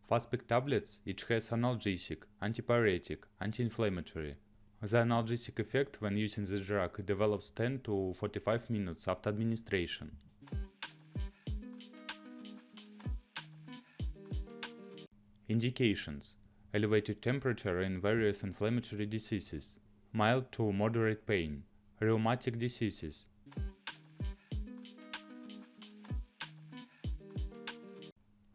Faspik tablets each has analgesic, antipyretic, anti-inflammatory. The analgesic effect when using the drug develops 10 to 45 minutes after administration. Indications: elevated temperature in various inflammatory diseases, mild to moderate pain, rheumatic diseases.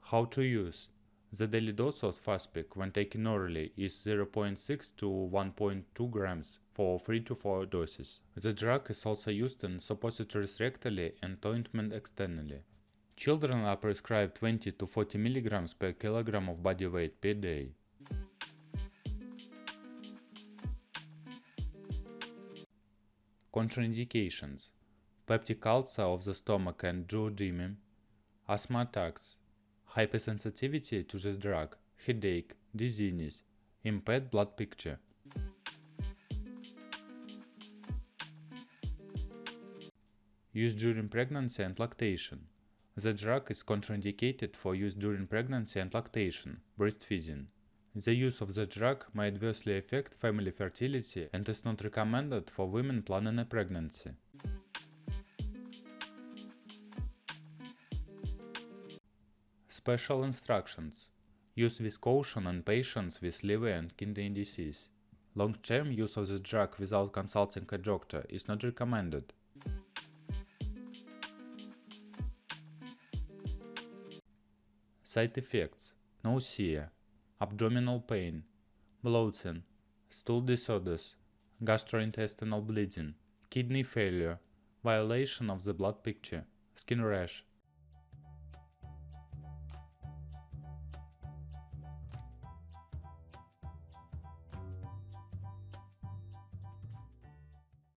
How to use? The daily dose of Faspik when taken orally is 0.6 to 1.2 grams for 3 to 4 doses. The drug is also used in suppositories rectally and ointment externally. Children are prescribed 20 to 40 mg per kilogram of body weight per day. Contraindications: peptic ulcer of the stomach and duodenum, asthma attacks, hypersensitivity to the drug, headache, dizziness, impaired blood picture. Use during pregnancy and lactation. The drug is contraindicated for use during pregnancy and lactation, breastfeeding. The use of the drug may adversely affect family fertility and is not recommended for women planning a pregnancy. Special instructions: use with caution in patients with liver and kidney disease. Long-term use of the drug without consulting a doctor is not recommended. Side effects: nausea, abdominal pain, bloating, stool disorders, gastrointestinal bleeding, kidney failure, violation of the blood picture, skin rash.